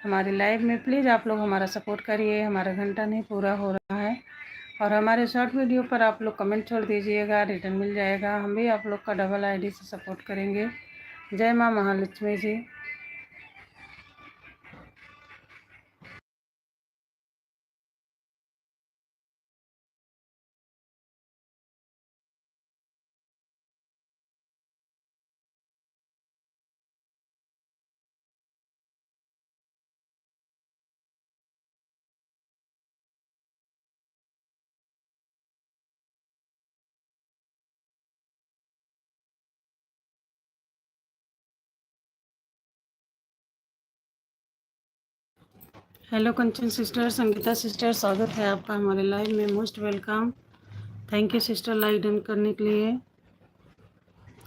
हमारी लाइव में। प्लीज़ आप लोग हमारा सपोर्ट करिए, हमारा घंटा नहीं पूरा हो रहा है। और हमारे शॉर्ट वीडियो पर आप लोग कमेंट छोड़ दीजिएगा, रिटर्न मिल जाएगा। हम भी आप लोग का डबल आईडी से सपोर्ट करेंगे। जय माँ महालक्ष्मी जी। हेलो कंचन सिस्टर, संगीता सिस्टर, स्वागत है आपका हमारे लाइव में। Most welcome. Thank you sister like done करने के लिए।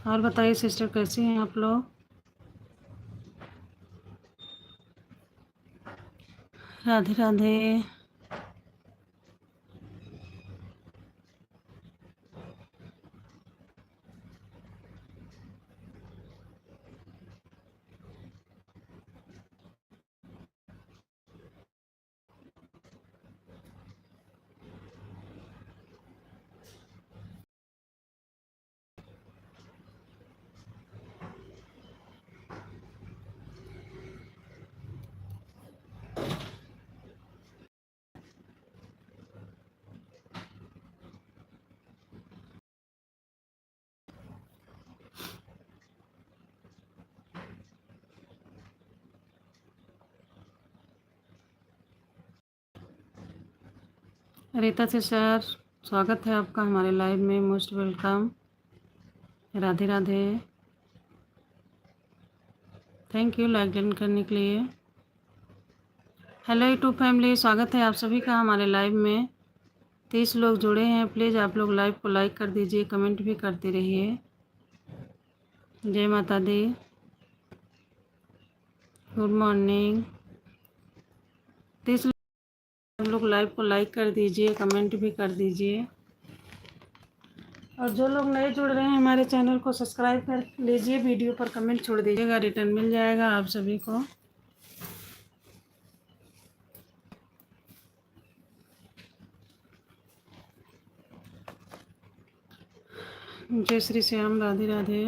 और बताइए सिस्टर, कैसी हैं आप लोग? राधे राधे। रीता सिस्टर, स्वागत है आपका हमारे लाइव में। Most welcome. Radhe Radhe. Thank you like done करने के लिए। हेलो यूट्यूब फैमिली, स्वागत है आप सभी का हमारे लाइव में। 30 लोग जुड़े हैं। प्लीज़ आप लोग लाइव को लाइक कर दीजिए, कमेंट भी करते रहिए। जय माता दी। Good morning. 30 लोग लाइव को लाइक कर दीजिए, कमेंट भी कर दीजिए। और जो लोग नए जुड़ रहे हैं हमारे चैनल को सब्सक्राइब कर लीजिए। वीडियो पर कमेंट छोड़ दीजिएगा, रिटर्न मिल जाएगा आप सभी को। जय श्री श्याम। राधे राधे।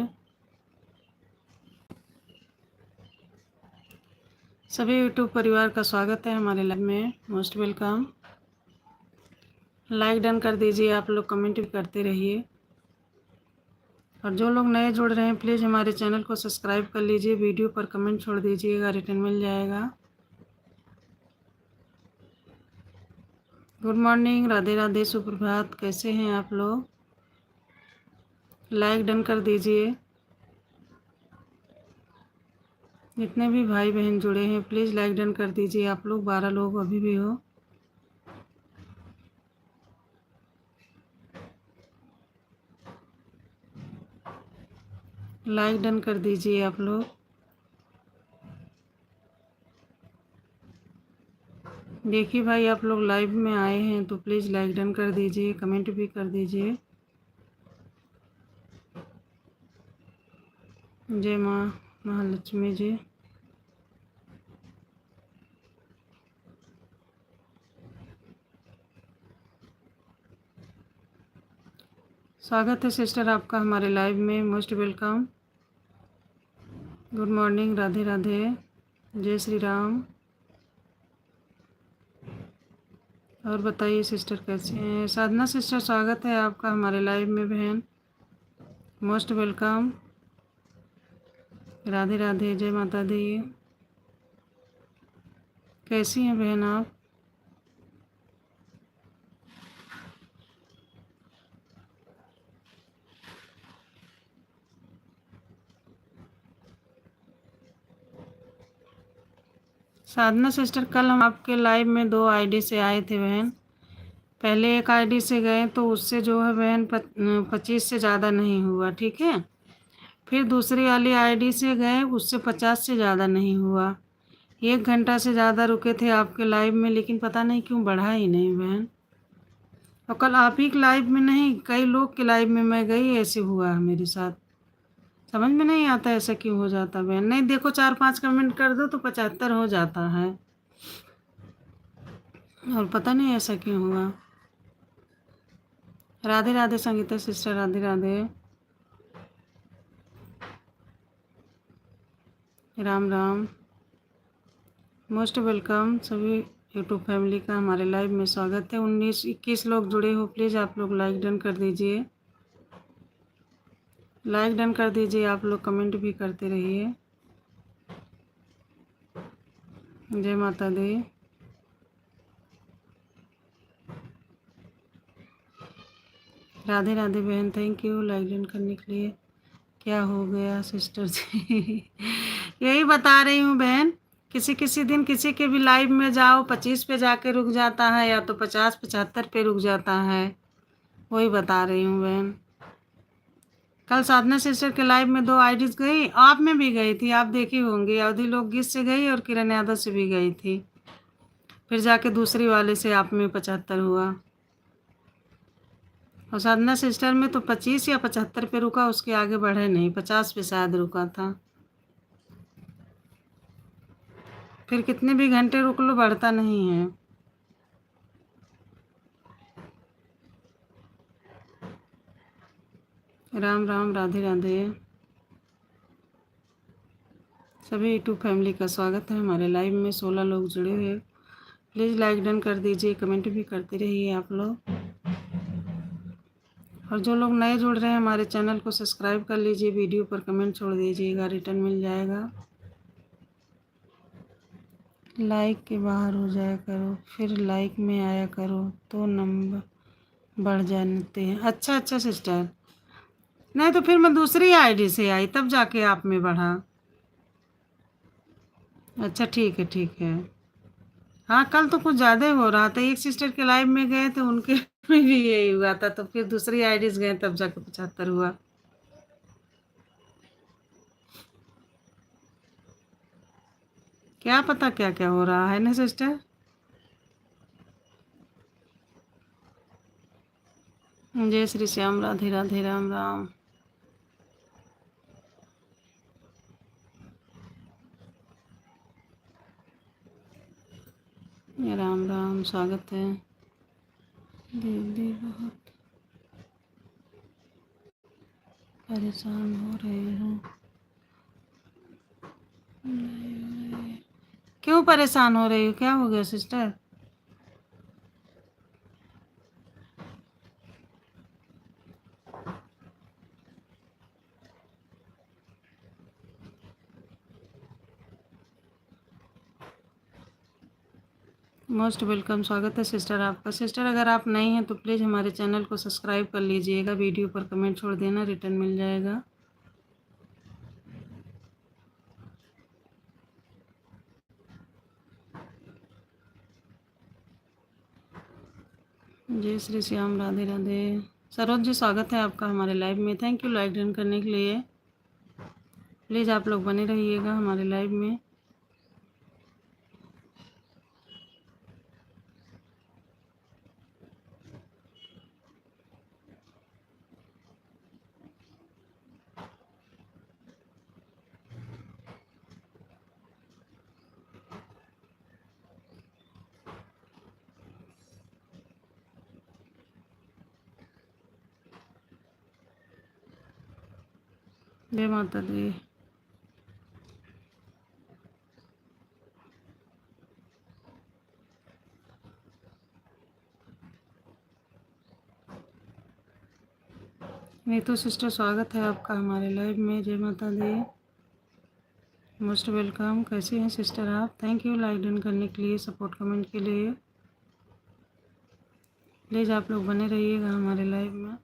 सभी यूट्यूब परिवार का स्वागत है हमारे लाइव में। Most welcome. लाइक डन कर दीजिए, आप लोग कमेंट भी करते रहिए। और जो लोग नए जुड़ रहे हैं प्लीज़ हमारे चैनल को सब्सक्राइब कर लीजिए। वीडियो पर कमेंट छोड़ दीजिएगा, रिटर्न मिल जाएगा। गुड मॉर्निंग, राधे राधे, सुप्रभात। कैसे हैं आप लोग? लाइक डन कर दीजिए। जितने भी भाई बहन जुड़े हैं प्लीज़ लाइक डन कर दीजिए। आप लोग 12 लोग अभी भी हो। लाइक डन कर दीजिए आप लोग। देखिए भाई, आप लोग लाइव में आए हैं तो प्लीज़ लाइक डन कर दीजिए, कमेंट भी कर दीजिए। जय माँ महालक्ष्मी जी। स्वागत है सिस्टर आपका हमारे लाइव में। Most welcome. Good morning, Radhe Radhe, जय श्री राम। और बताइए सिस्टर कैसे हैं? साधना सिस्टर, स्वागत है आपका हमारे लाइव में बहन। Most welcome. राधे राधे, जय माता दी। कैसी हैं बहन आप? साधना सिस्टर, कल हम आपके लाइव में 2 आईडी से आए थे बहन। पहले एक आईडी से गए तो उससे जो है बहन 25 से ज़्यादा नहीं हुआ, ठीक है। फिर दूसरी वाली आईडी से गए, उससे 50 से ज़्यादा नहीं हुआ। 1 घंटा से ज़्यादा रुके थे आपके लाइव में, लेकिन पता नहीं क्यों बढ़ा ही नहीं बहन। और कल आप ही के लाइव में नहीं, कई लोग के लाइव में मैं गई, ऐसे हुआ है मेरे साथ। समझ में नहीं आता ऐसा क्यों हो जाता बहन। नहीं देखो 4-5 कमेंट कर दो तो 75 हो जाता है, और पता नहीं ऐसा क्यों हुआ। Radhe Radhe Sangeeta sister, Radhe Radhe, Ram Ram, most welcome सभी यूट्यूब फैमिली का हमारे लाइव में स्वागत है। 19-21 लोग जुड़े हो, प्लीज़ आप लोग लाइक डन कर दीजिए, लाइक डन कर दीजिए। आप लोग कमेंट भी करते रहिए। जय माता दी। राधे राधे बहन, थैंक यू लाइक डन करने के लिए। क्या हो गया सिस्टर जी? यही बता रही हूँ बहन, किसी किसी दिन किसी के भी लाइव में जाओ 25 पे जाके रुक जाता है, या तो 50-75 पे रुक जाता है। वही बता रही हूँ बहन। कल साधना सिस्टर के लाइव में 2 आईडीज गई, आप में भी गई थी, आप देखी होंगी। अवधि लोकगीत से गई और किरण यादव से भी गई थी, फिर जाके दूसरी वाले से आप में 75 हुआ। और साधना सिस्टर में तो 25 या 75 पे रुका, उसके आगे बढ़े नहीं, 50 पे शायद रुका था। फिर कितने भी घंटे रुक लो बढ़ता नहीं है। राम राम, राधे राधे, सभी यूट्यूब फैमिली का स्वागत है हमारे लाइव में। 16 लोग जुड़े हुए, प्लीज़ लाइक डन कर दीजिए, कमेंट भी करते रहिए आप लोग। और जो लोग नए जुड़ रहे हैं हमारे चैनल को सब्सक्राइब कर लीजिए, वीडियो पर कमेंट छोड़ दीजिएगा, रिटर्न मिल जाएगा। लाइक के बाहर हो जाया करो, फिर लाइक में आया करो तो नंबर बढ़ जाते हैं। अच्छा अच्छा सिस्टर, नहीं तो फिर मैं दूसरी आईडी से आई तब जाके आप में बढ़ा। अच्छा ठीक है ठीक है। हाँ कल तो कुछ ज़्यादा ही हो रहा था, एक सिस्टर के लाइव में गए थे उनके में भी यही हुआ था, तो फिर दूसरी आईडीज गए तब जाके 75 हुआ। क्या पता क्या क्या हो रहा है ना सिस्टर। जय श्री श्याम, राधे राधे, राम राम, राम राम, स्वागत है। दीदी बहुत परेशान हो रहे हो, क्यों परेशान हो रही हो, क्या हो गया सिस्टर? मोस्ट वेलकम, स्वागत है सिस्टर आपका। सिस्टर अगर आप नई हैं तो प्लीज़ हमारे चैनल को सब्सक्राइब कर लीजिएगा, वीडियो पर कमेंट छोड़ देना, रिटर्न मिल जाएगा। जय श्री श्याम, राधे राधे, सरोज जी स्वागत है आपका हमारे लाइव में, थैंक यू लाइक डन करने के लिए। प्लीज़ आप लोग बने रहिएगा हमारे लाइव में। जय माता दी। नीतू सिस्टर स्वागत है आपका हमारे लाइव में, जय माता दी, मोस्ट वेलकम। कैसे हैं सिस्टर आप? थैंक यू लाइक डन करने के लिए, सपोर्ट कमेंट के लिए। प्लीज़ आप लोग बने रहिएगा हमारे लाइव में।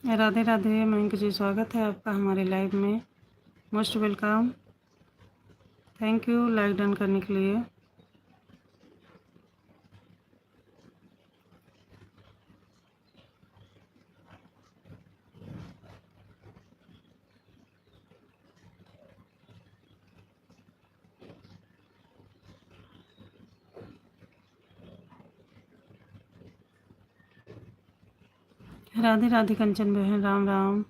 राधे राधे मयंक जी, स्वागत है आपका हमारे लाइव में। Most welcome. Thank you like done करने के लिए। राधे राधे कंचन बहन, राम राम।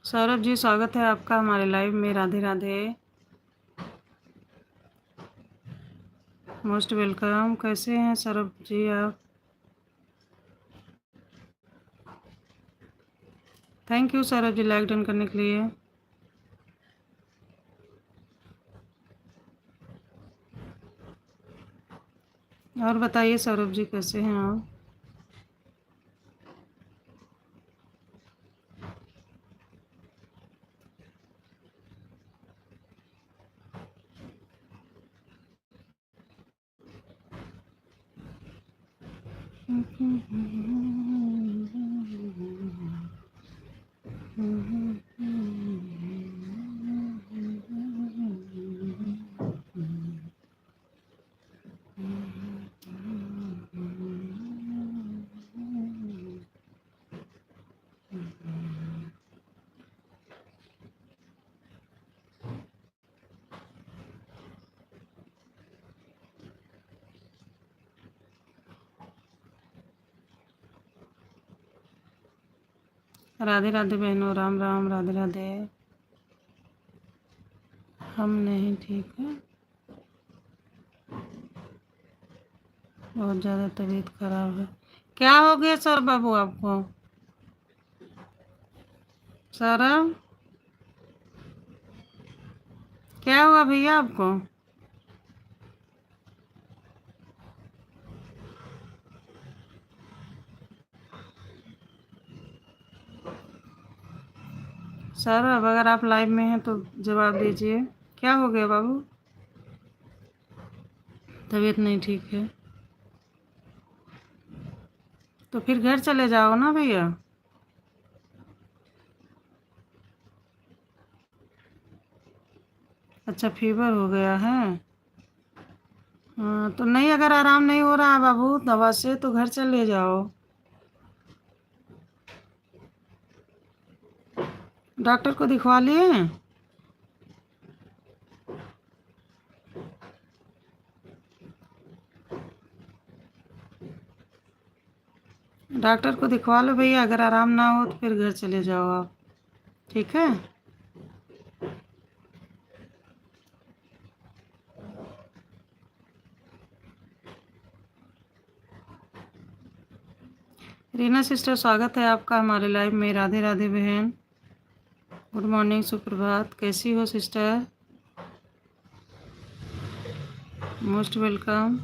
सौरभ जी, स्वागत है आपका हमारे लाइव में। Radhe Radhe, most welcome. कैसे हैं सौरभ जी आप? Thank you Saurabh ji like done करने के लिए। और बताइए सौरभ जी, कैसे हैं आप? राधे राधे बहनों, राम राम। राधे राधे। हम नहीं ठीक है, बहुत ज़्यादा तबीयत खराब है। क्या हो गया सौरभ बाबू आपको? सौरभ, क्या हुआ भैया आपको? सौरभ, अगर आप लाइव में हैं तो जवाब दीजिए। क्या हो गया बाबू? तबीयत नहीं ठीक है तो फिर घर चले जाओ ना भैया। अच्छा, फीवर हो गया है। हाँ तो नहीं, अगर आराम नहीं हो रहा है बाबू दवा से तो घर चले जाओ। डॉक्टर को दिखवा लिए? डॉक्टर को दिखवा लो भैया, अगर आराम ना हो तो फिर घर चले जाओ आप। ठीक है। रीना सिस्टर, स्वागत है आपका हमारे लाइव में। राधे राधे बहन, गुड मॉर्निंग, सुप्रभात। कैसी हो सिस्टर? Most welcome.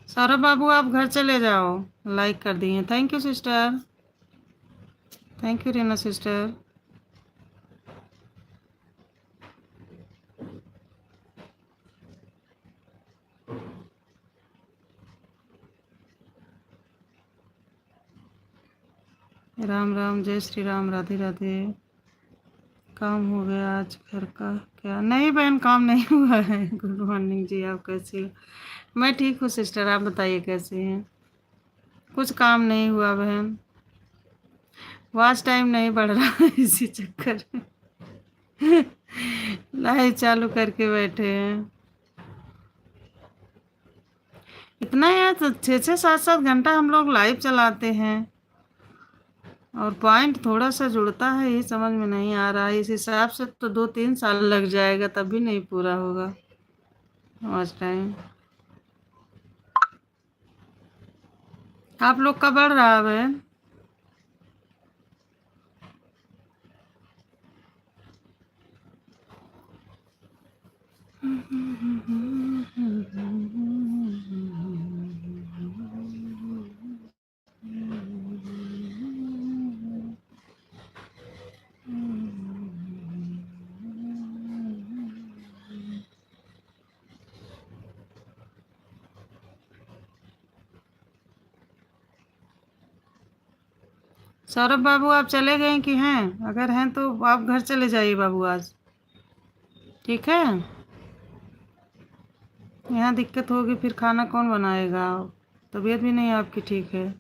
सौरभ बाबू, आप घर चले जाओ। लाइक कर दिए, thank you sister. Thank you Reena sister. Ram Ram, जय श्री राम। राधे राधे। काम हो गया आज घर का? क्या नहीं बहन, काम नहीं हुआ है। गुड मॉर्निंग जी, आप कैसी हो? मैं ठीक हूँ सिस्टर, आप बताइए कैसे हैं? कुछ काम नहीं हुआ बहन, वॉच टाइम नहीं बढ़ रहा है इसी चक्कर में लाइव चालू करके बैठे हैं। इतना यार, तो 6-6 7-7 घंटा हम लोग लाइव चलाते हैं और पॉइंट थोड़ा सा जुड़ता है, ये समझ में नहीं आ रहा है। इस हिसाब से तो 2-3 साल लग जाएगा, तब भी नहीं पूरा होगा वॉच टाइम। आप लोग का बढ़ रहा है बहन? सौरभ बाबू आप चले गए कि हैं? अगर हैं तो आप घर चले जाइए बाबू आज, ठीक है? यहाँ दिक्कत होगी, फिर खाना कौन बनाएगा? तबीयत भी नहीं आपकी ठीक है।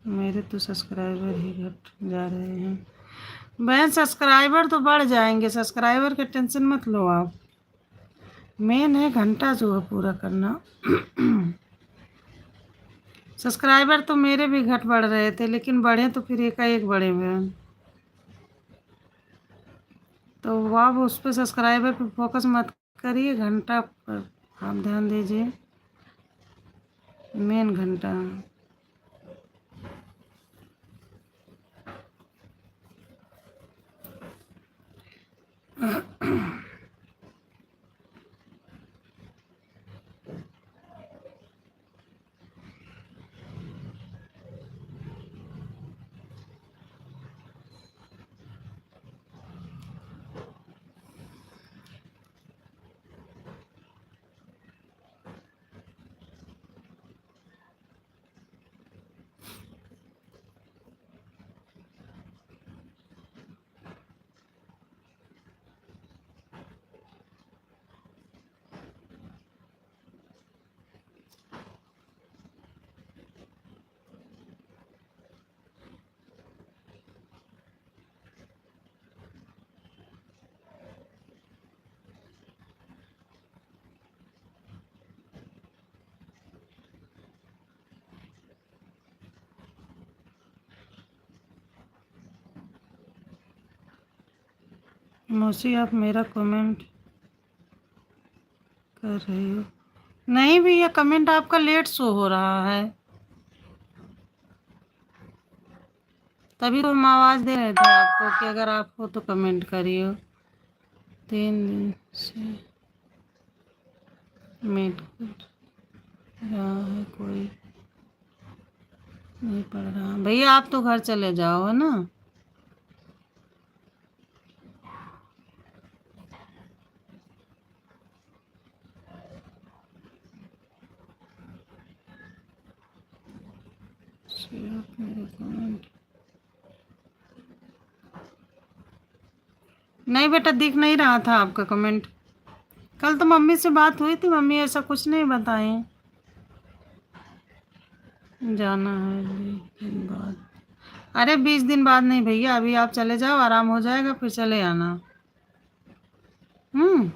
मेरे तो सब्सक्राइबर ही घट जा रहे हैं। बहन सब्सक्राइबर तो बढ़ जाएंगे, सब्सक्राइबर के टेंशन मत लो आप। मेन है घंटा जो है पूरा करना। सब्सक्राइबर तो मेरे भी घट बढ़ रहे थे, लेकिन बढ़े तो फिर एकाएक बढ़े बहन। तो आप उस पर सब्सक्राइबर पे फोकस मत करिए, घंटा पर आप ध्यान दीजिए, मेन घंटा। मौसी आप मेरा कमेंट कर रही हो? नहीं भैया, कमेंट आपका लेट शो हो रहा है, तभी तो हम आवाज़ दे रहे थे आपको कि अगर आप हो तो कमेंट करिए। 3 दिन से मेट कर रहा है, कोई नहीं पढ़ रहा। भैया आप तो घर चले जाओ, है ना? आप मेरे कमेंट, नहीं बेटा दिख नहीं रहा था आपका कमेंट। कल तो मम्मी से बात हुई थी, मम्मी ऐसा कुछ नहीं बताए। जाना है 20 दिन बाद? अरे 20 दिन बाद नहीं भैया, अभी आप चले जाओ, आराम हो जाएगा फिर चले आना। हम्म,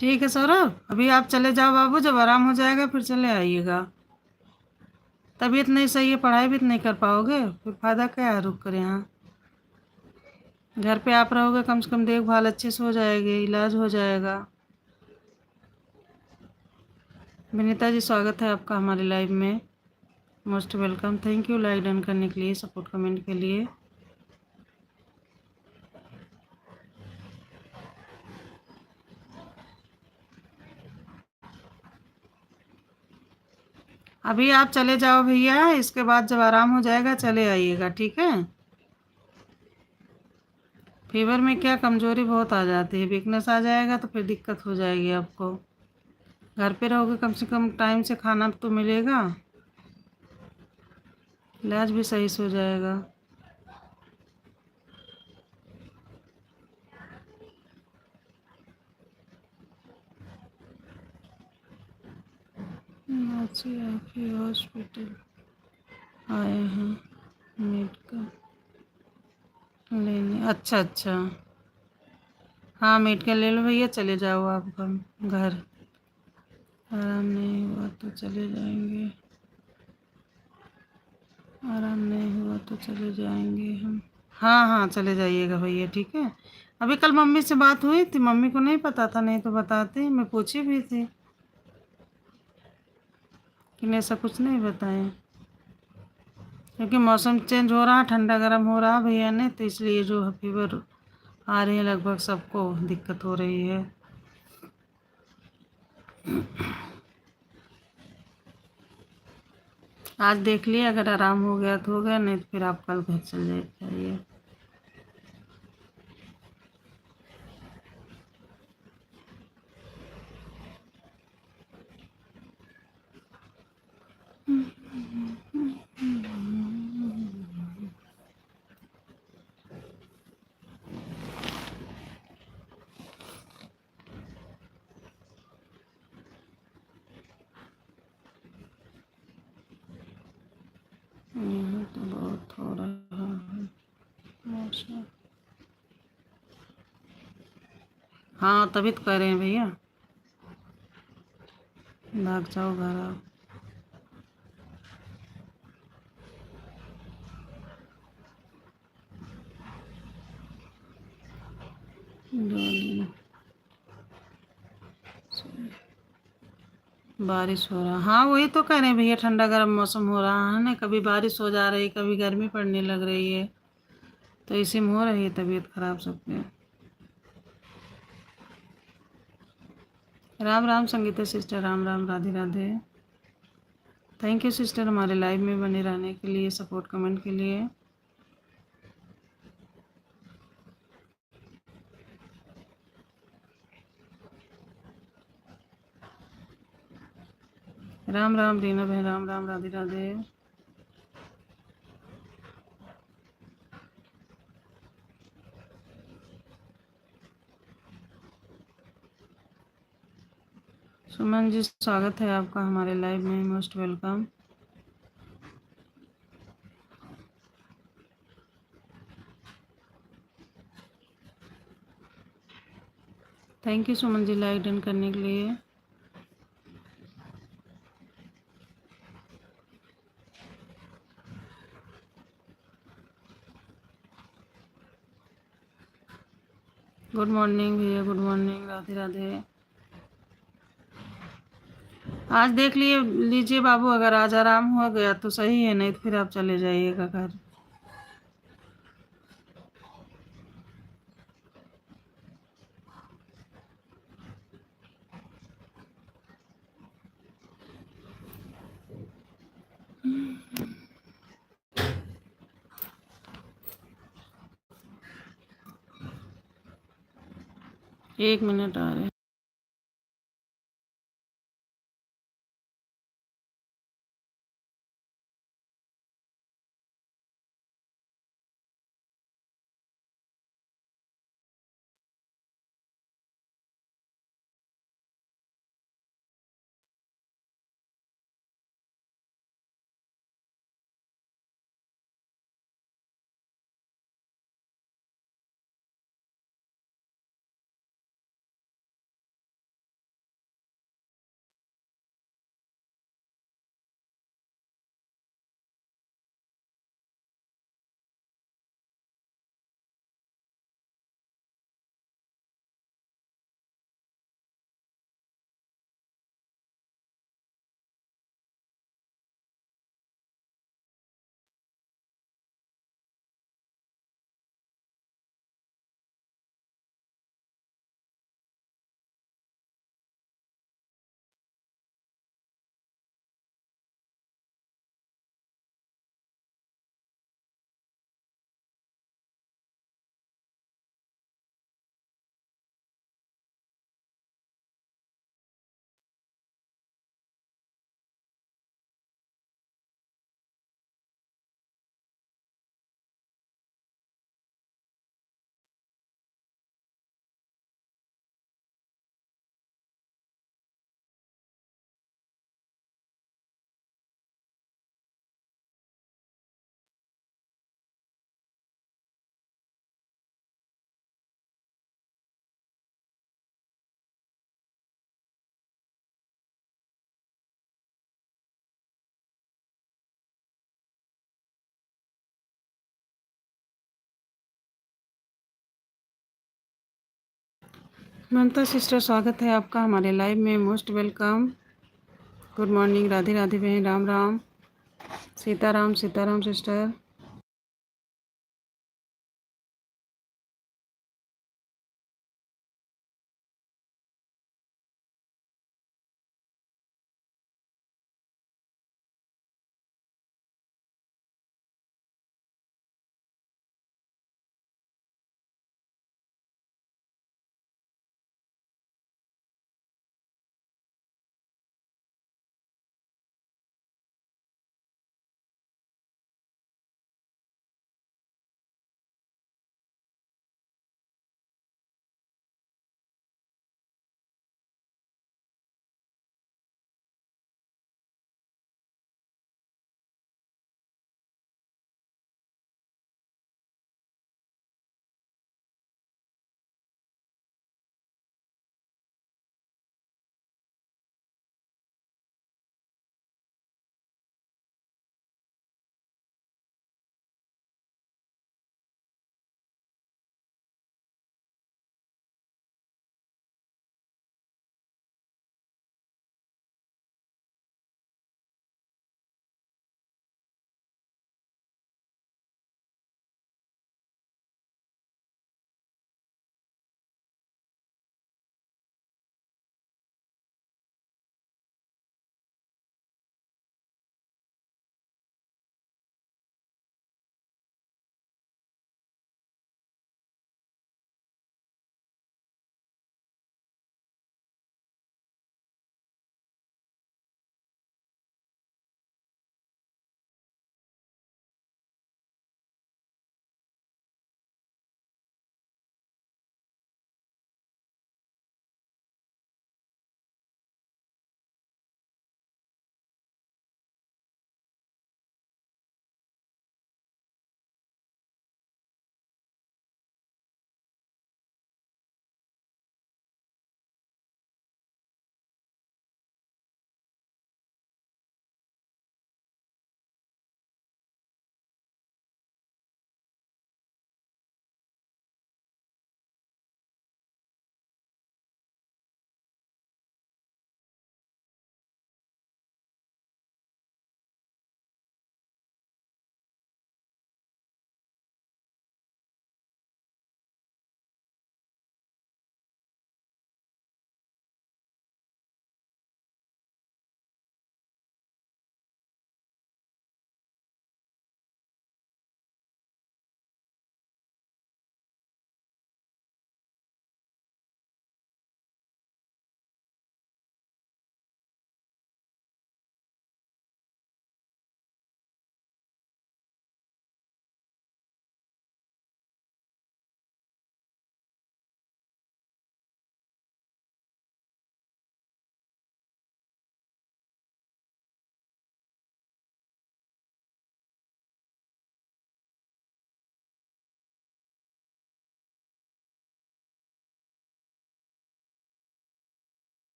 ठीक है सौरभ, अभी आप चले जाओ बाबू, जब आराम हो जाएगा फिर चले आइएगा। तबीयत नहीं सही है, पढ़ाई भी तो नहीं कर पाओगे, फिर फायदा क्या है रुक कर यहाँ। घर पे आप रहोगे, कम से कम देखभाल अच्छे से हो जाएगी, इलाज हो जाएगा। विनीता जी स्वागत है आपका हमारे लाइव में, most welcome. Thank you like done करने के लिए, सपोर्ट कमेंट के लिए। अभी आप चले जाओ भैया, इसके बाद जब आराम हो जाएगा चले आइएगा, ठीक है? फीवर में क्या कमज़ोरी बहुत आ जाती है, वीकनेस आ जाएगा तो फिर दिक्कत हो जाएगी आपको। घर पे रहोगे कम से कम टाइम से खाना तो मिलेगा, इलाज भी सही से हो जाएगा। आप ही हॉस्पिटल आए हैं मेडिकल लेने? अच्छा अच्छा, हाँ मेडिकल ले लो भैया, चले जाओ आप घर। आराम नहीं हुआ तो चले जाएंगे, आराम नहीं हुआ तो चले जाएंगे हम। हाँ हाँ चले जाइएगा भैया, ठीक है? अभी कल मम्मी से बात हुई थी, मम्मी को नहीं पता था, नहीं तो बताते, मैं पूछी भी थी, लेकिन ऐसा कुछ नहीं बताए। क्योंकि मौसम चेंज हो रहा, ठंडा गर्म हो रहा भैया ने, तो इसलिए जो है फीवर आ रही है, लगभग सबको दिक्कत हो रही है। आज देख लिया, अगर आराम हो गया तो हो गया, नहीं तो फिर आप कल घर चले जाइए। यहाँ तो बहुत हो रहा है मौसम। हाँ तभी तो कह रहे हैं भैया, भाग जाओ घर आप। दो दिन बारिश हो रहा, हाँ वही तो कह रहे हैं भैया, ठंडा गर्म मौसम हो रहा है ना, कभी बारिश हो जा रही, कभी गर्मी पड़ने लग रही है, तो इसी में हो रही है तबीयत खराब सबके। Ram Ram Sangeeta sister, Ram Ram, Radhe Radhe. Thank you sister हमारे लाइव में बने रहने के लिए, सपोर्ट कमेंट के लिए। राम राम रीना बहन, राम राम, राधे राधे। सुमन जी स्वागत है आपका हमारे लाइव में, most welcome. Thank you Suman ji like done करने के लिए। गुड मॉर्निंग भैया, गुड मॉर्निंग, राधे राधे। आज देख लिए लीजिए बाबू, अगर आज आराम हो गया तो सही है, नहीं तो फिर आप चले जाइएगा घर। एक मिनट आ रहे हैं। ममता सिस्टर स्वागत है आपका हमारे लाइव में, most welcome. Good morning, Radhe Radhe बहन, राम राम, सीताराम सीताराम सिस्टर।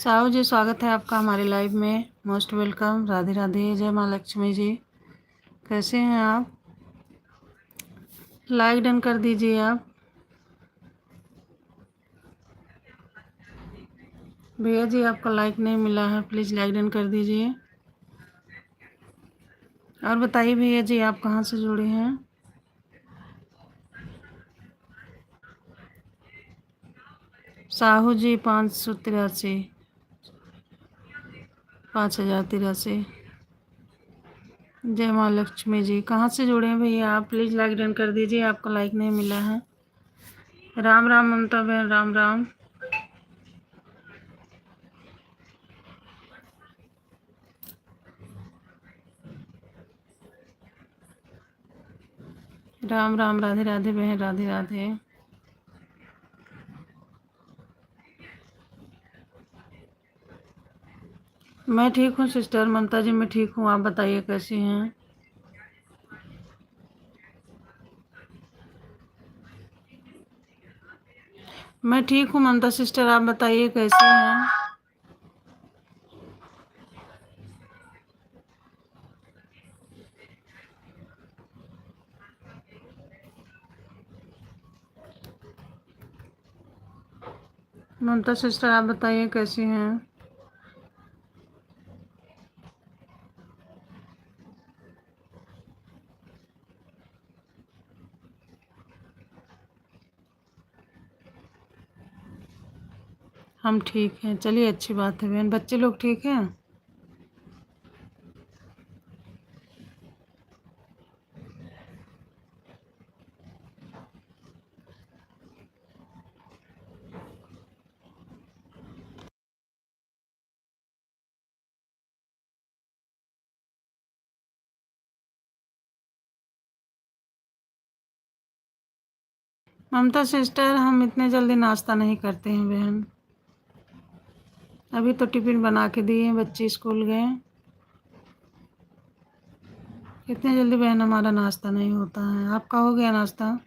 साहू जी, स्वागत है आपका हमारे लाइव में। Most welcome. राधे राधे। जय माँ लक्ष्मी जी। कैसे हैं आप? लाइक डन कर दीजिए आप। भैया जी, आपका लाइक नहीं मिला है, प्लीज़ लाइक डन कर दीजिए। और बताइए भैया जी, आप कहाँ से जुड़े हैं? साहू जी 583, 5083। जय माँ लक्ष्मी जी। कहाँ से जुड़े हैं भैया आप? प्लीज़ लाइक डन कर दीजिए, आपका लाइक नहीं मिला है। राम राम ममता बहन, राम राम। राम राम। राधे राधे बहन, राधे राधे। मैं ठीक हूँ सिस्टर ममता जी, मैं ठीक हूँ। आप बताइए कैसी हैं? मैं ठीक हूँ ममता सिस्टर, आप बताइए कैसी हैं? ममता सिस्टर, आप बताइए कैसी हैं? हम ठीक हैं। चलिए, अच्छी बात है बहन। बच्चे लोग ठीक हैं? ममता सिस्टर, हम इतने जल्दी नाश्ता नहीं करते हैं बहन। अभी तो टिफिन बना के दिए हैं, बच्चे स्कूल गए। इतने जल्दी बहन हमारा नाश्ता नहीं होता है। आपका हो गया नाश्ता?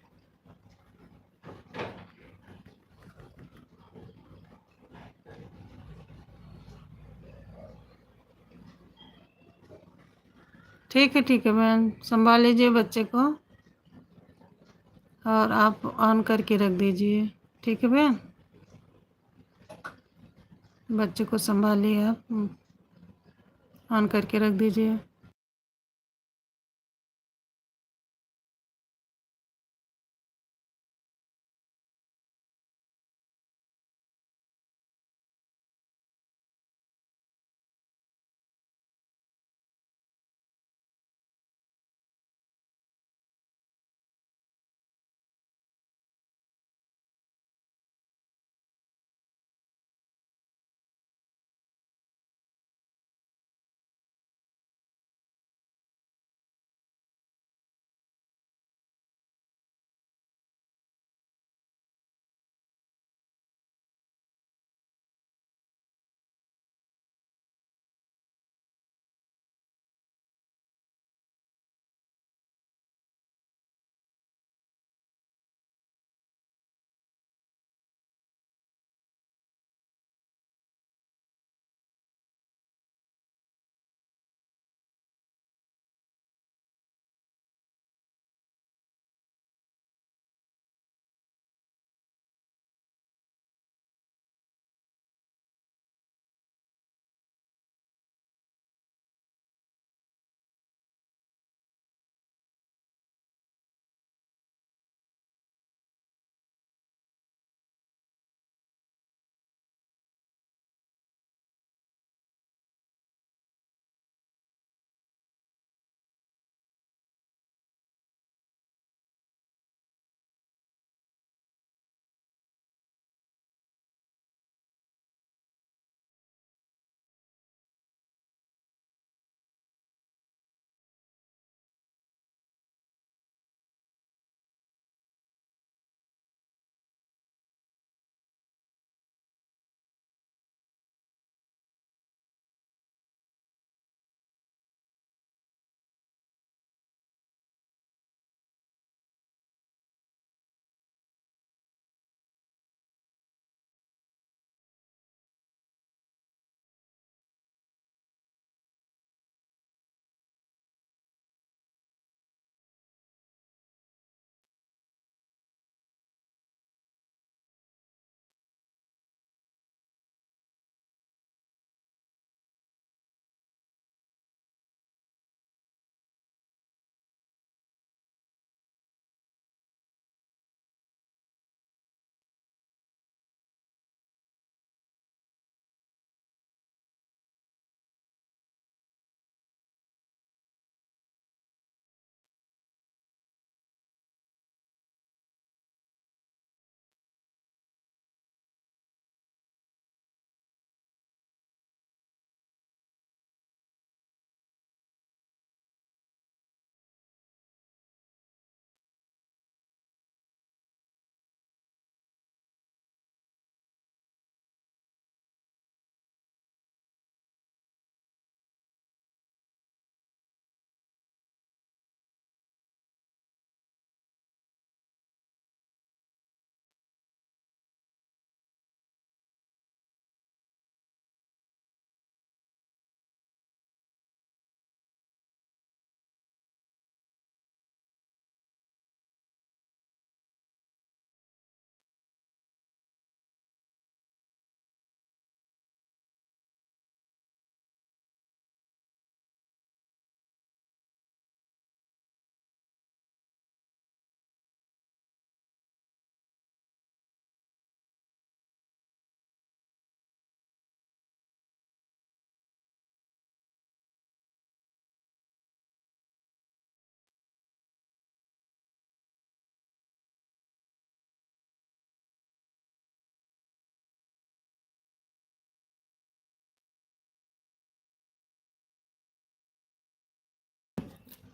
ठीक है बहन, संभाल लीजिए बच्चे को। और आप ऑन करके रख दीजिए। ठीक है बहन, बच्चे को संभालिए आप। ऑन करके रख दीजिए।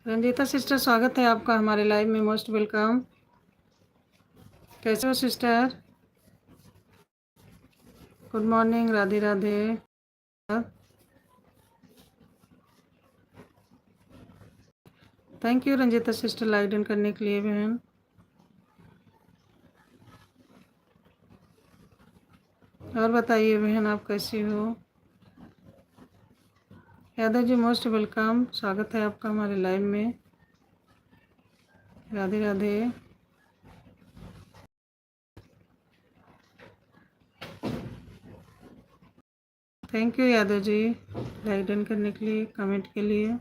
रंजीता सिस्टर, स्वागत है आपका हमारे लाइव में, मोस्ट वेलकम। कैसे हो sister? Good morning, Radhe Radhe. Thank you Ranjita sister live done करने के लिए बहन। और बताइए बहन, आप कैसी हो? यादव जी, मोस्ट वेलकम, स्वागत है आपका हमारे लाइव में। Radhe Radhe. Thank you Yadav ji live done करने के लिए, कमेंट के लिए।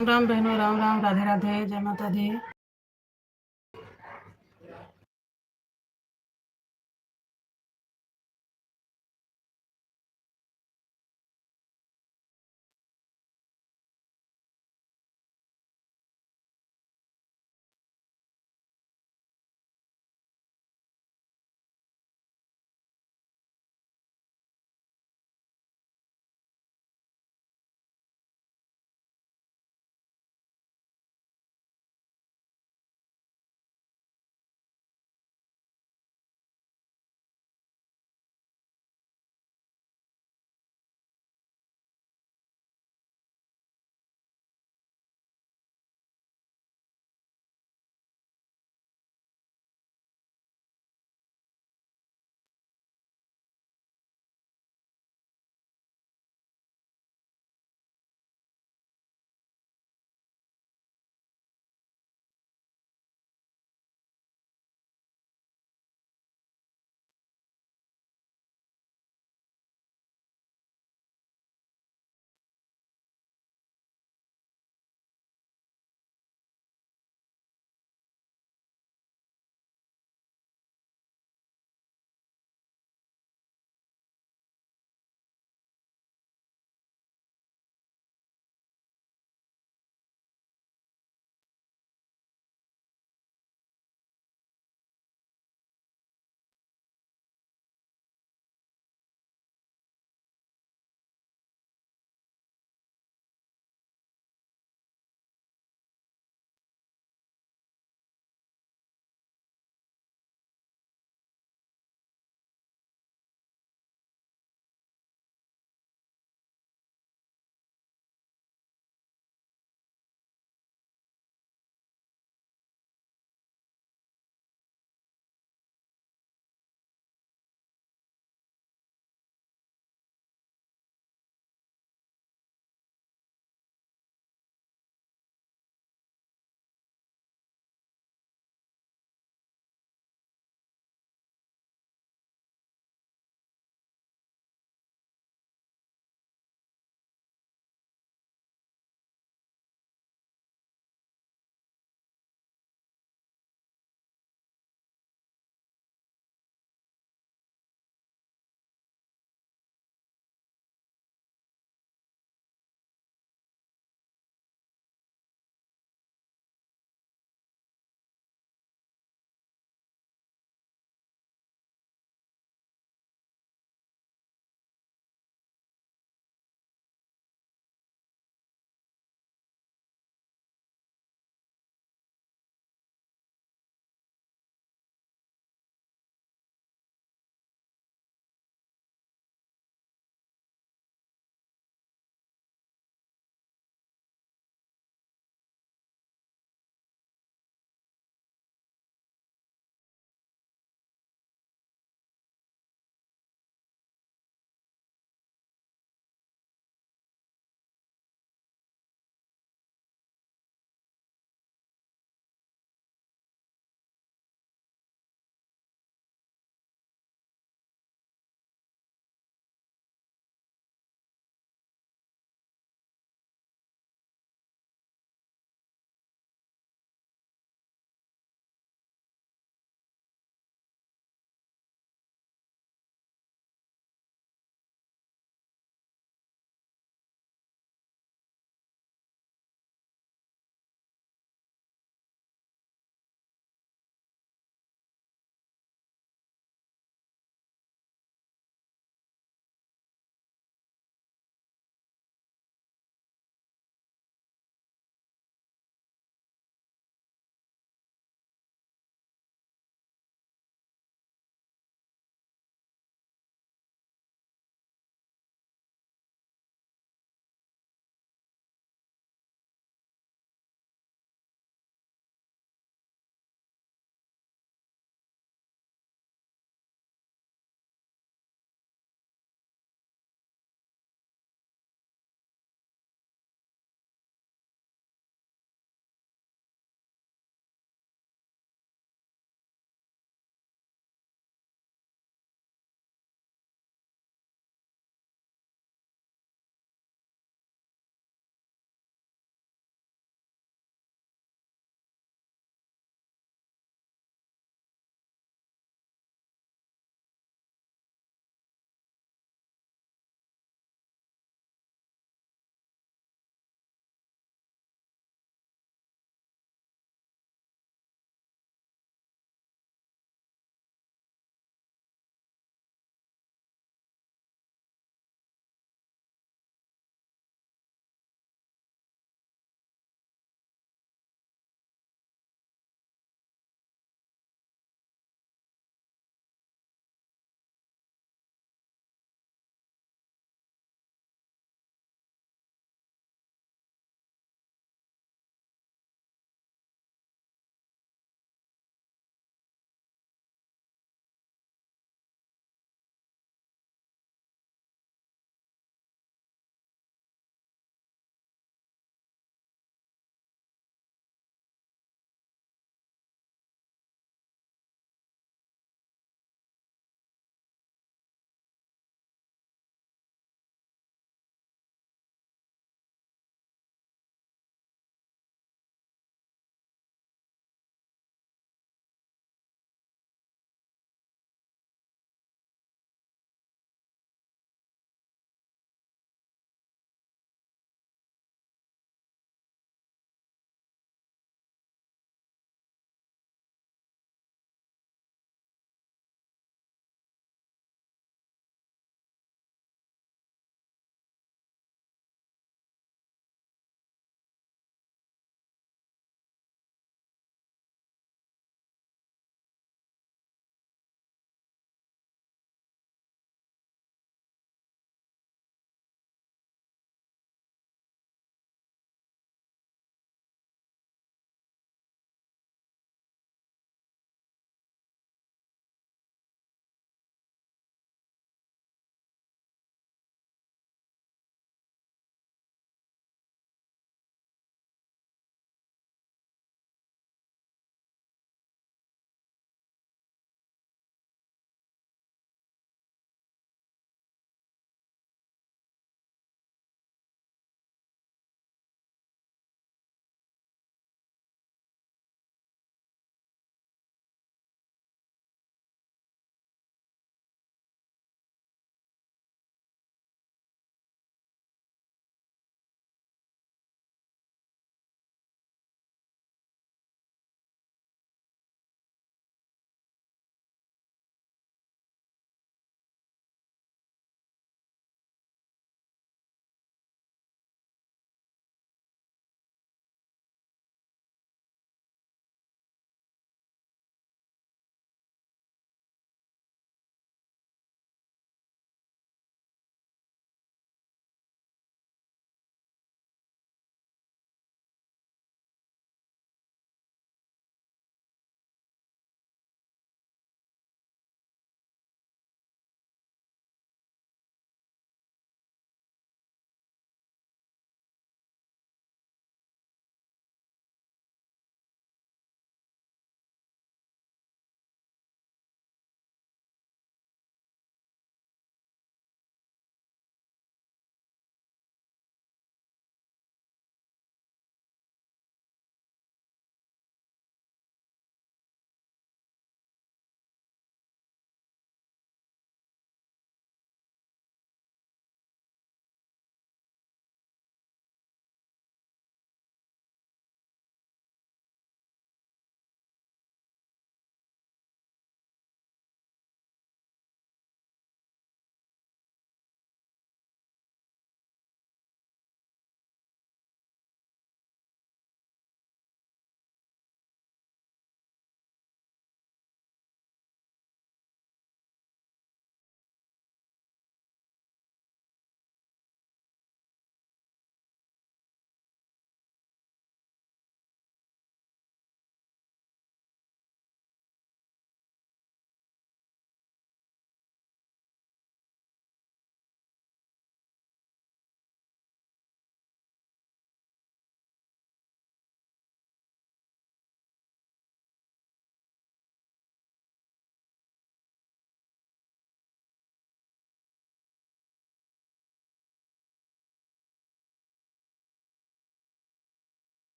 राम राम बहनों, राम राम, राधे राधे, जय माता दी।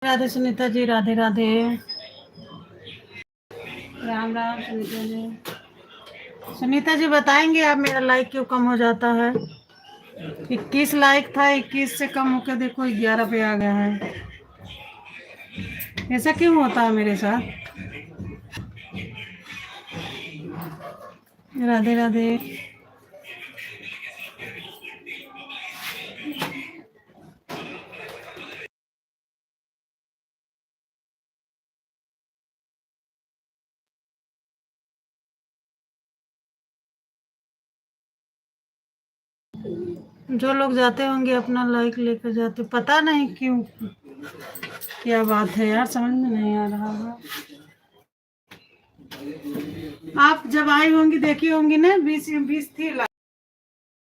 राधे सुनीता जी, राधे राधे, राम राम सुनीता जी। सुनीता जी बताएंगे आप मेरा लाइक क्यों कम हो जाता है? 21 लाइक था, 21 से कम होकर देखो 11 पे आ गया है। ऐसा क्यों होता है मेरे साथ? राधे राधे। जो लोग जाते होंगे अपना लाइक लेकर जाते, पता नहीं क्यों, क्या बात है यार, समझ में नहीं आ रहा है। आप जब आई होंगी देखी होंगी ना, 20 थी लाइक,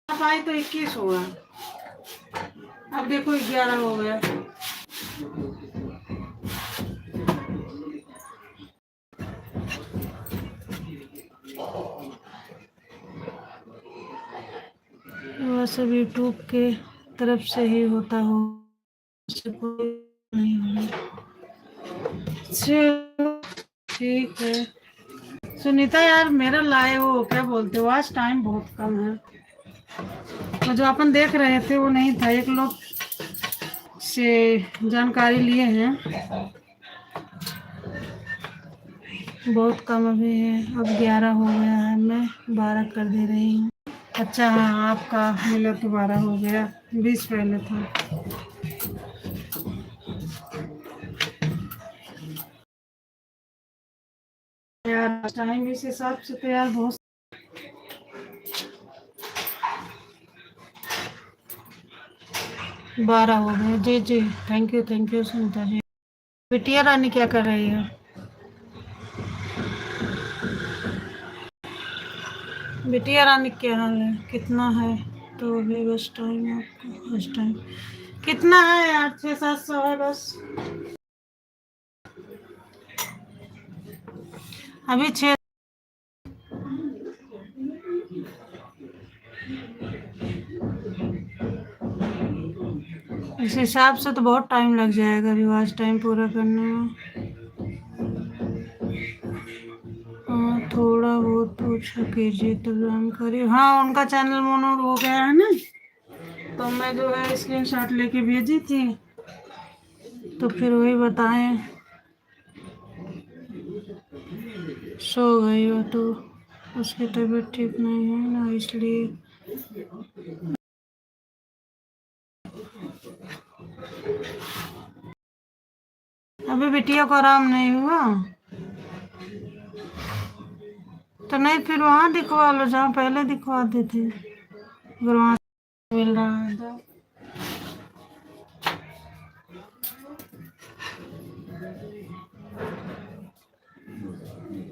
आप आई तो 21 हुआ, अब देखो 11 हो गया। वह सब यूट्यूब के तरफ से ही होता हो, उससे कोई नहीं होगा। चलो ठीक है। सुनीता यार मेरा लाए वो क्या बोलते हो, आज टाइम बहुत कम है, तो जो अपन देख रहे थे वो नहीं था, एक लोग से जानकारी लिए हैं, बहुत कम अभी है, अब 11 हो गया है, मैं 12 कर दे रही हूँ। अच्छा हाँ, आपका मिला तो 12 हो गया, 20 पहले था। यार टाइम इस हिसाब से तो यार बहुत 12 हो गए। जी जी, थैंक यू सुनीता जी। बिटिया रानी क्या कर रही है? बिटिया रानी क्या हाल है, कितना है? तो अभी बस टाइम, आपको बस टाइम कितना है यार? 600-700 है बस, अभी 6। इस हिसाब से तो बहुत टाइम लग जाएगा रिवाज टाइम पूरा करने में। हाँ थोड़ा बहुत पूछा कीजिए तो जानकारी। हाँ उनका चैनल मोनो हो गया है ना, तो मैं जो है स्क्रीनशॉट लेके भेजी थी, तो फिर वही बताएं, सो गई हो तो उसकी तबीयत ठीक नहीं है ना, इसलिए। अभी बिटिया को आराम नहीं हुआ तो नहीं, फिर वहाँ दिखवा लो जहाँ पहले दिखवाते थे, अगर वहाँ मिल रहा है तो।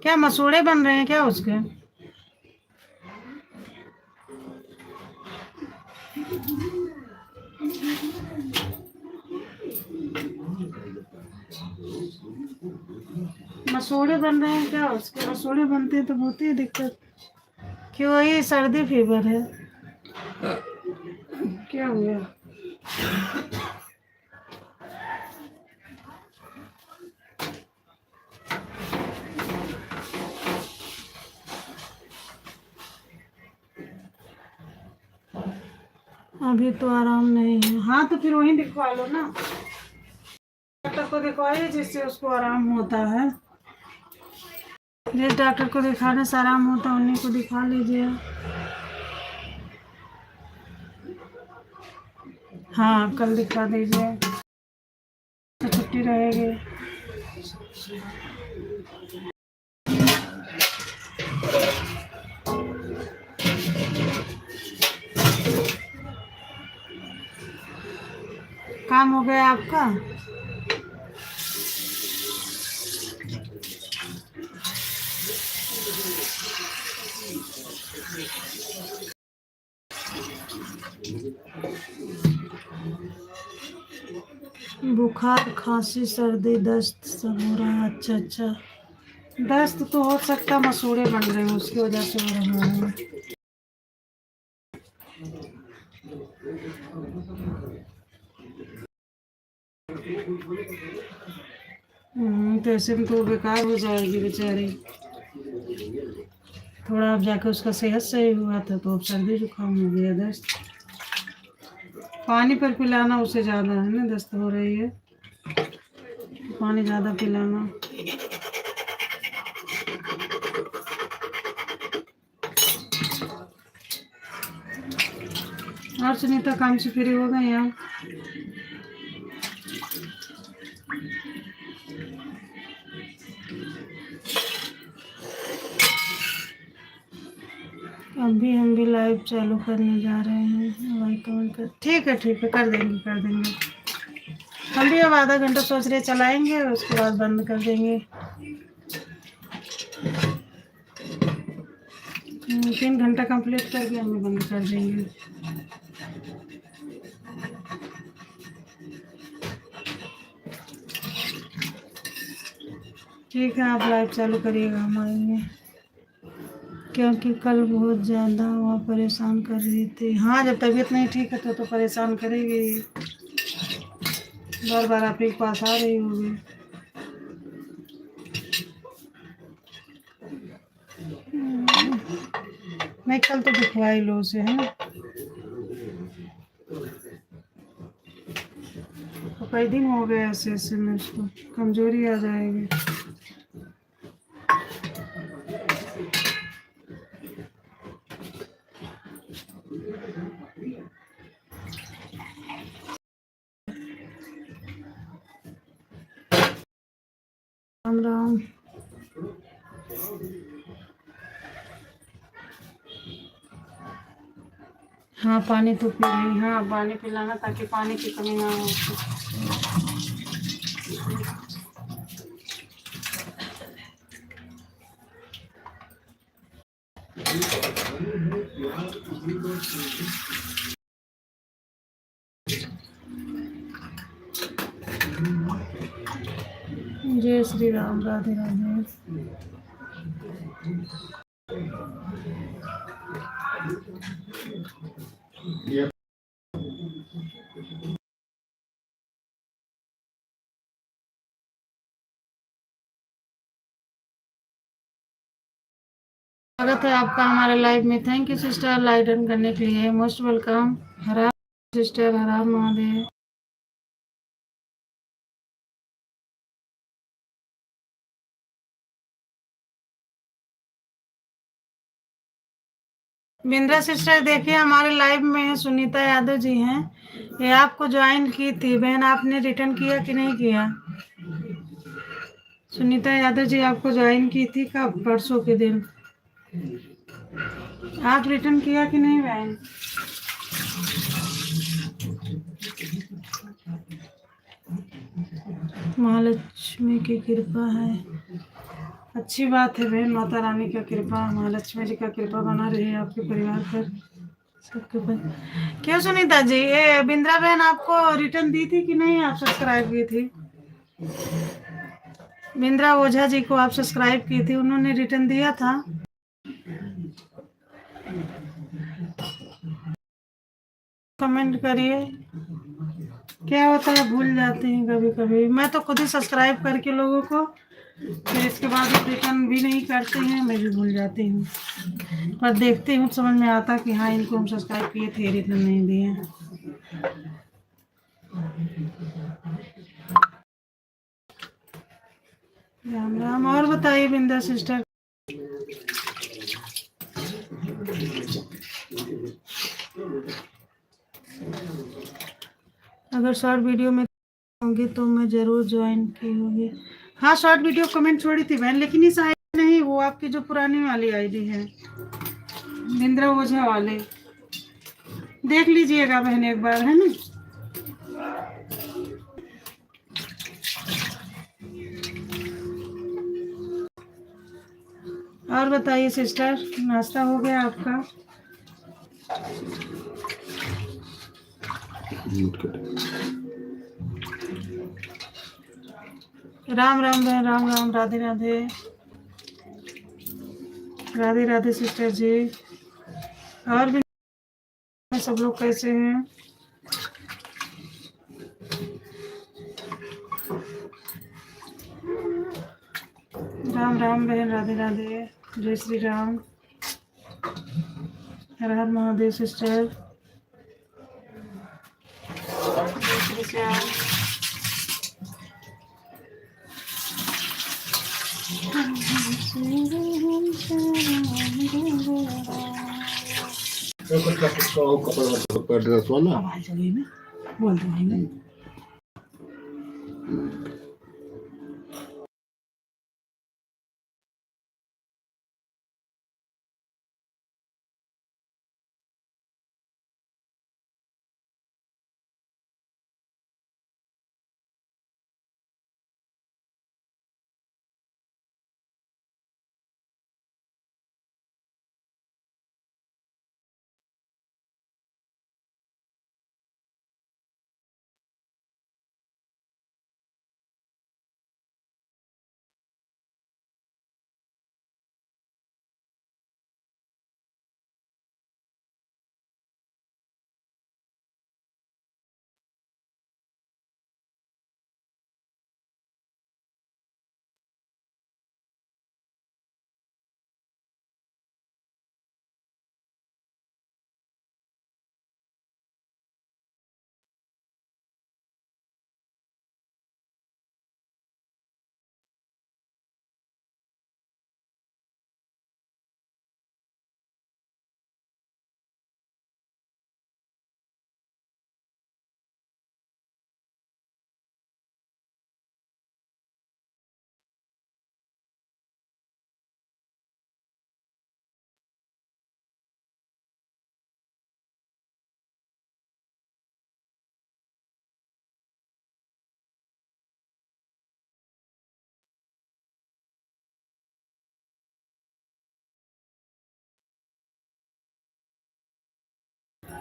क्या मसूड़े बन रहे हैं क्या उसके? मसूड़े बन रहे हैं क्या उसके? मसूड़े बनते हैं तो होती है दिक्कत। क्यों, वही सर्दी फीवर है? क्या हुआ? अभी तो आराम नहीं है। हाँ तो फिर वहीं दिखवा लो ना, डॉक्टर को दिखवाइए जिससे उसको आराम होता है। जिस डॉक्टर को दिखाने से आराम होता है उन्हीं को दिखा लीजिए। हाँ कल दिखा दीजिए, तो छुट्टी रहेगी। काम हो गया आपका? बुखार खांसी सर्दी दस्त सब हो रहा है? अच्छा अच्छा, दस्त तो हो सकता मसूड़े बन रहे हैं उसकी वजह से हो रहा है। तो ऐसे में तो बेकार हो जाएगी बेचारी। थोड़ा अब जाके उसका सेहत सही हुआ था तो अब सर्दी जुकाम हो गया, दस्त। पानी पर पिलाना उसे ज़्यादा है ना, दस्त हो रही है, पानी ज़्यादा पिलाना। और सुनीता काम से फ्री हो गए आप? अभी हम भी लाइव चालू करने जा रहे हैं, लाइक कमेंट कर। ठीक है कर देंगे कर देंगे। हम भी अब आधा घंटा सोच रहे चलाएंगे और उसके बाद बंद कर देंगे। 3 घंटा कंप्लीट करके हमें बंद कर देंगे। ठीक है, आप लाइव चालू करिएगा, हम आएंगे। क्योंकि कल बहुत ज़्यादा वह परेशान कर रही थी। हाँ, जब तबीयत नहीं ठीक है तो परेशान करेगी, बार बार आपके पास आ रही होगी। नहीं, कल तो दिखवाई लो उसे, है ना, तो कई दिन हो गए ऐसे ऐसे में, उसको कमजोरी आ जाएगी। राम राम। हाँ, पानी तो पी रही। हाँ, पानी पिलाना ताकि पानी की कमी ना हो। जय श्री राम, राधे राधे। स्वागत है आपका हमारे लाइव में। Thank you sister, live done करने के लिए, मोस्ट वेलकम। हर हर सिस्टर, हर हर महादेव। बिंद्रा सिस्टर, देखिए हमारे लाइव में सुनीता यादव जी हैं, ये आपको ज्वाइन की थी बहन, आपने रिटर्न किया कि नहीं किया? सुनीता यादव जी आपको ज्वाइन की थी कब? परसों के दिन। आप रिटर्न किया कि नहीं बहन? महालक्ष्मी की कृपा है, अच्छी बात है बहन। माता रानी का कृपा, महालक्ष्मी जी का कृपा बना रहे आपके परिवार पर, सबके पर। क्यों सुनीता जी, ये बिंद्रा बहन आपको रिटर्न दी थी कि नहीं? आप सब्सक्राइब की थी? बिंद्रा ओझा जी को आप सब्सक्राइब की थी, उन्होंने रिटर्न दिया था? कमेंट करिए। क्या होता है, भूल जाते हैं कभी कभी। मैं तो खुद ही सब्सक्राइब करके लोगों को, फिर इसके बाद रिटर्न भी नहीं करते हैं, मैं भी भूल जाती हूँ। पर देखती हूँ, समझ में आता कि हाँ इनको हम सब्सक्राइब किए थे, रिटर्न नहीं दिए। राम राम। और बताइए बिंदा सिस्टर। अगर शॉर्ट वीडियो में होंगे तो मैं जरूर ज्वाइन की होगी। हाँ, शॉर्ट वीडियो कमेंट छोड़ी थी बहन, लेकिन इस आईडी नहीं, वो आपकी जो पुरानी वाली आईडी है, बिंद्रा ओझा वाले, देख लीजिएगा बहन एक बार, है ना। और बताइए सिस्टर, नाश्ता हो गया आपका? राम राम बहन, राम राम, राधे राधे। राधे राधे सिस्टर जी। और भी सब लोग कैसे हैं? राम राम बहन, राधे राधे, जय श्री राम, हर हर महादेव सिस्टर, जय श्री श्याम। आवाज लगी में बोल दो भाई में।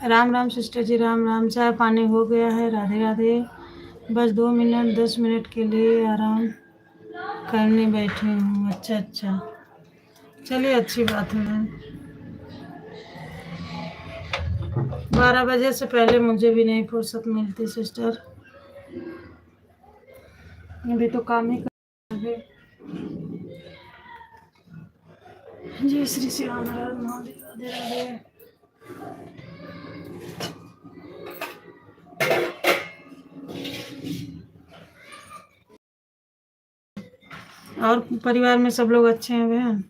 राम राम सिस्टर जी, राम राम। चाय पानी हो गया है, राधे राधे। बस 2 मिनट 10 मिनट के लिए आराम करने बैठी हूँ। अच्छा अच्छा, चलिए अच्छी बात है। 12 बजे से पहले मुझे भी नहीं फुर्सत मिलती सिस्टर, अभी तो काम ही कर। जय श्री श्याम, हर हर महादेव, राधे राधे। और परिवार में सब लोग अच्छे हैं बहन?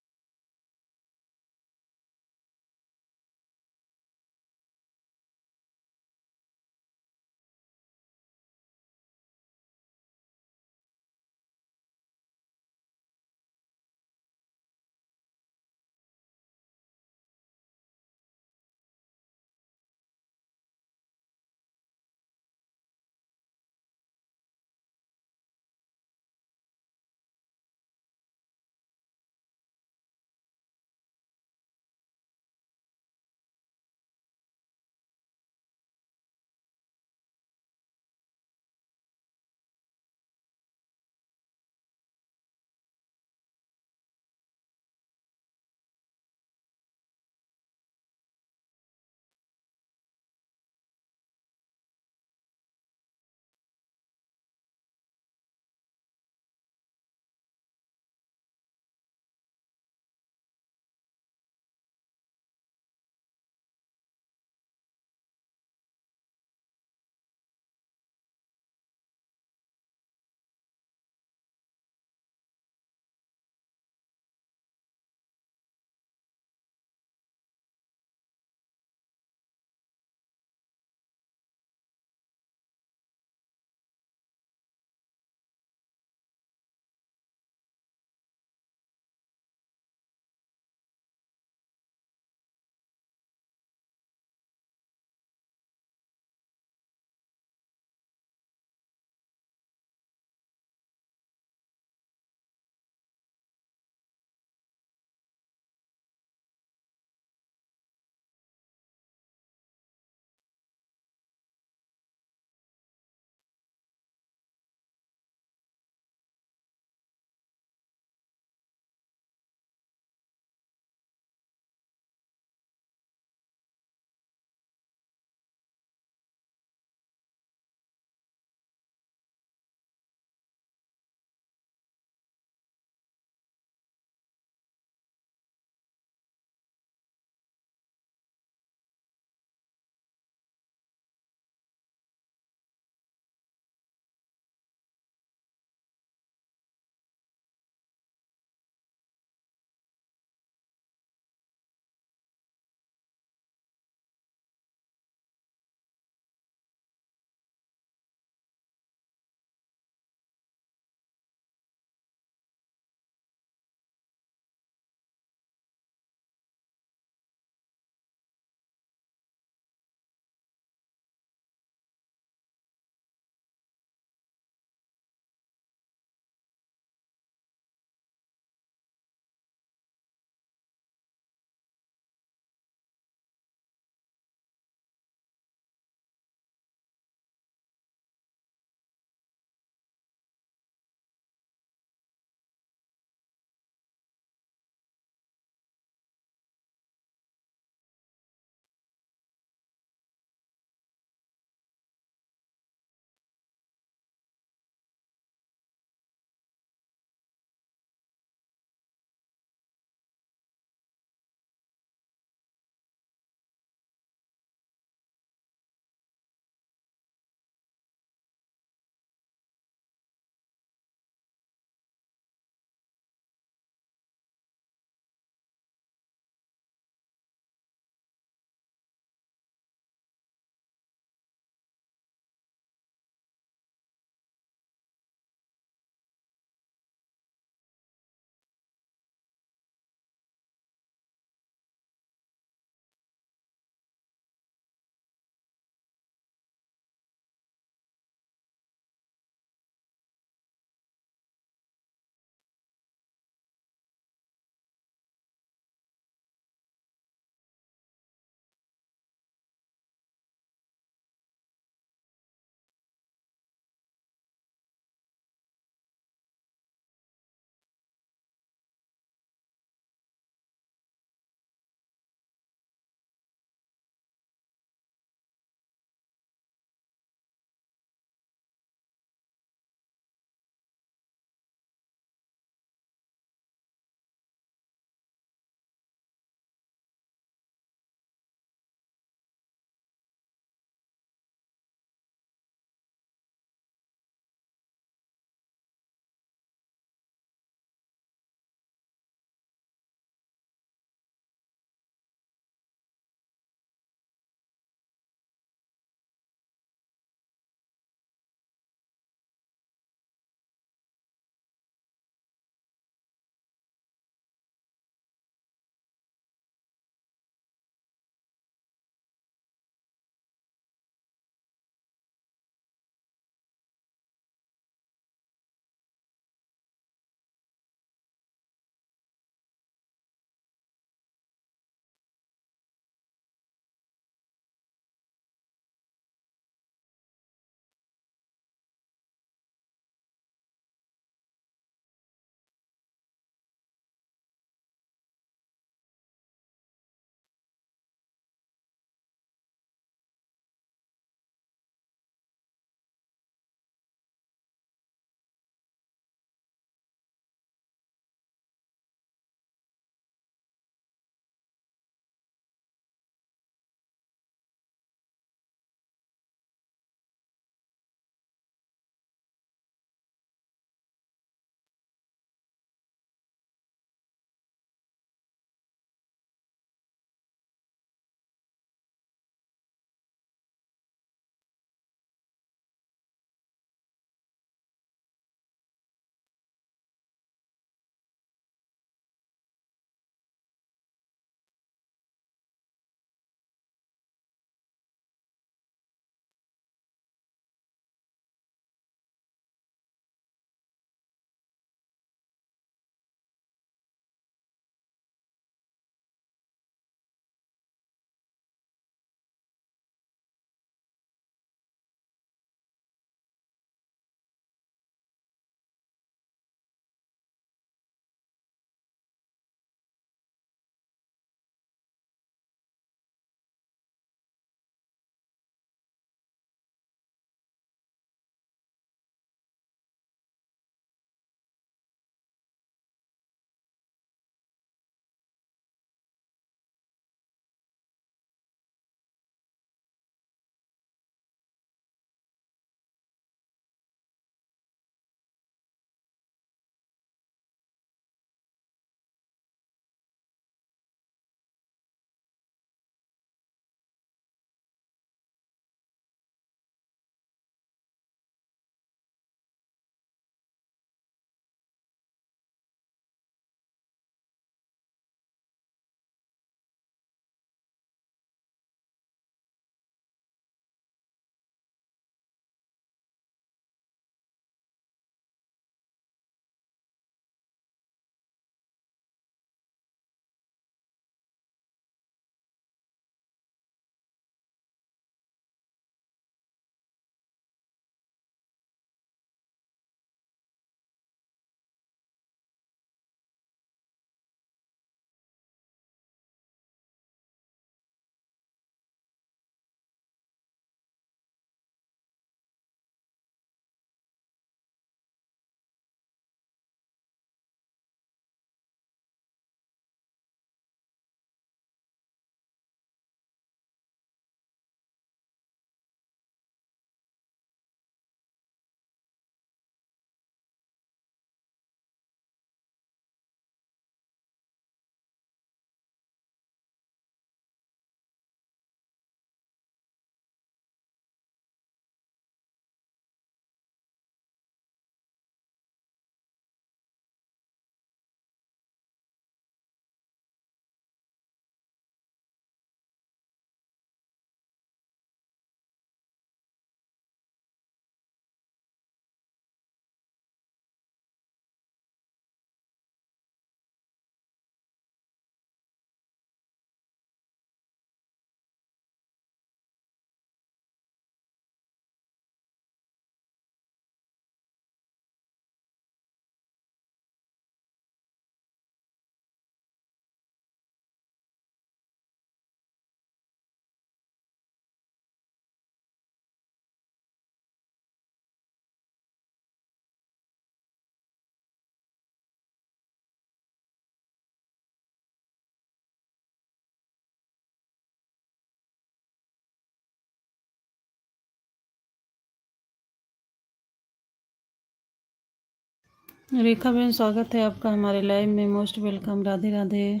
रेखा बहन, स्वागत है आपका हमारे लाइव में। Most welcome. Radhe Radhe.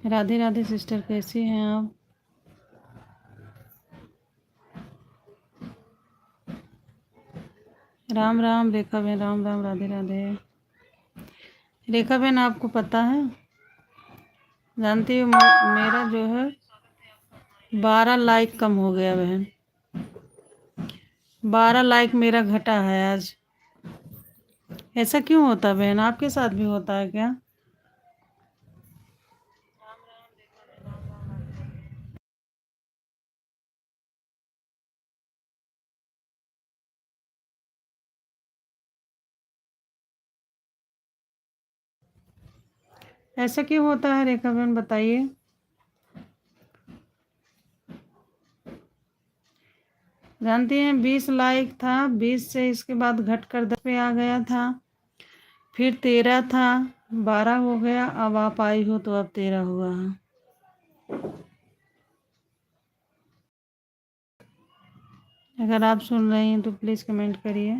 Radhe Radhe sister, कैसी हैं आप? राम राम रेखा बहन, राम राम, राधे राधे। रेखा बहन, आपको पता है, जानती हो मेरा जो है 12 लाइक कम हो गया बहन। 12 लाइक मेरा घटा है आज। ऐसा क्यों होता है बहन? आपके साथ भी होता है क्या? ऐसा क्यों होता है रेखा बहन, बताइए। जानती हैं 20 लाइक था, 20 से इसके बाद घट कर 10 पे आ गया था, फिर 13 था, 12 हो गया, अब आप आई हो तो अब 13 हुआ है। अगर आप सुन रही हैं तो प्लीज़ कमेंट करिए।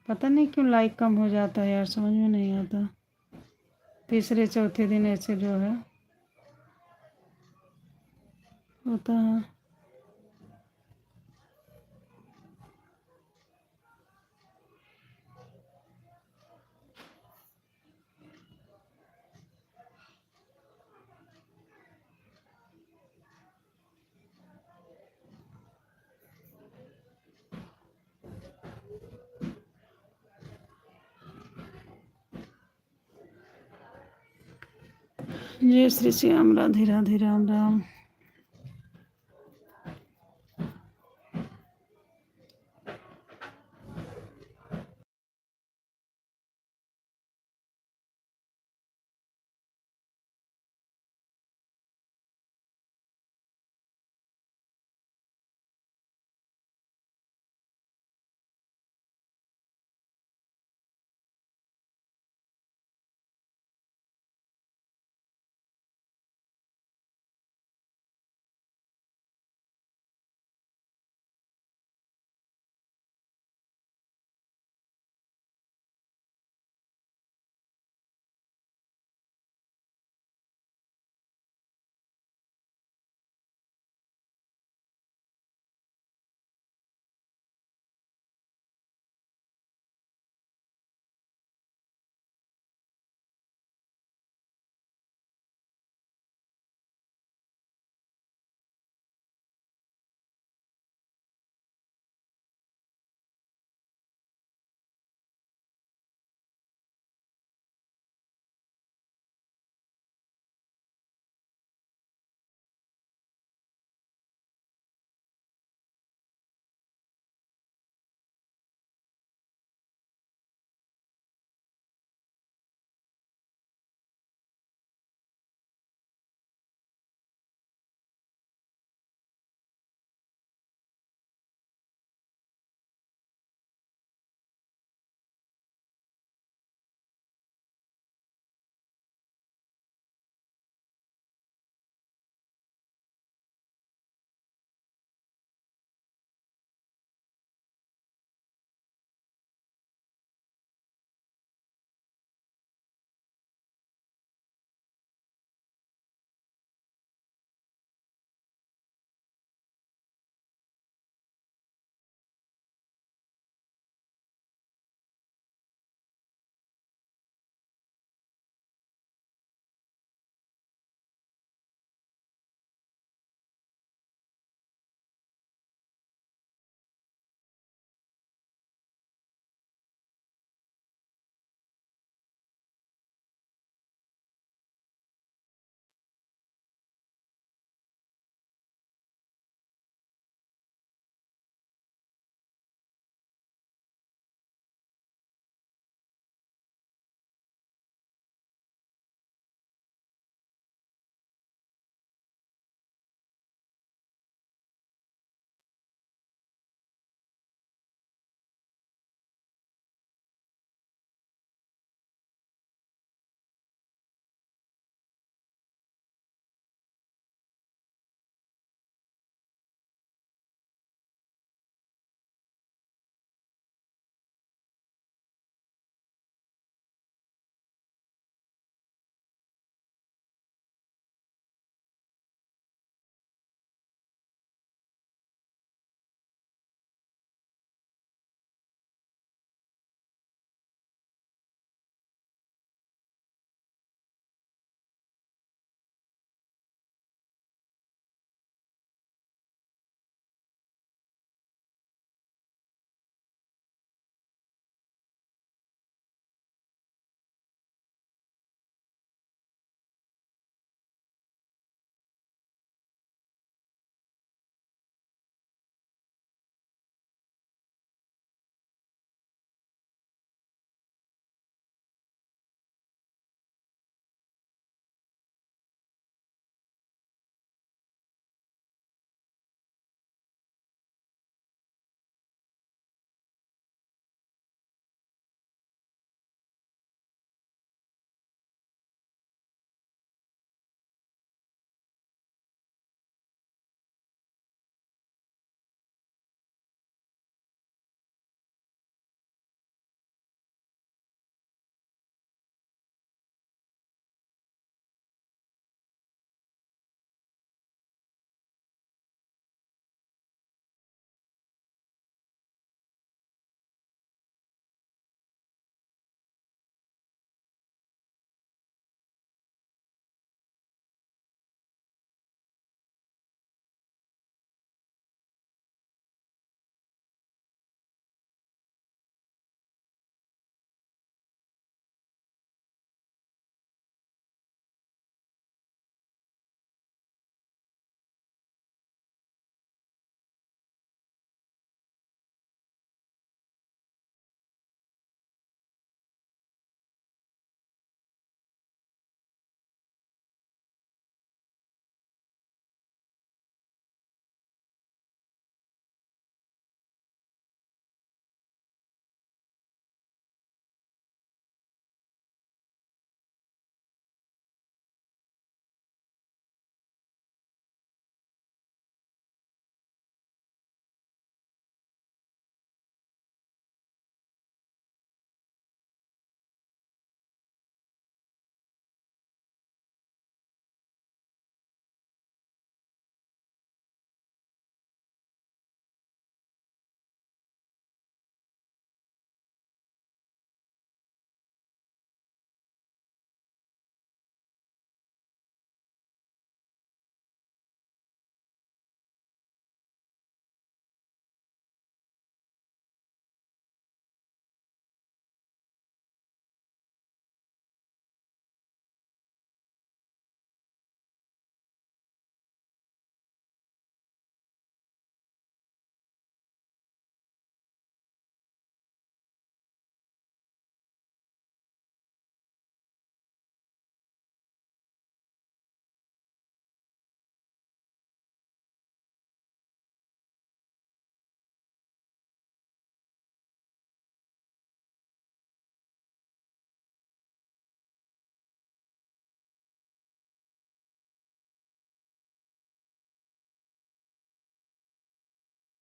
पता नहीं क्यों लाइक कम हो जाता है यार, समझ में नहीं आता। तीसरे चौथे दिन ऐसे जो है होता है। जय श्री श्याम, राधे राधे, राम राम।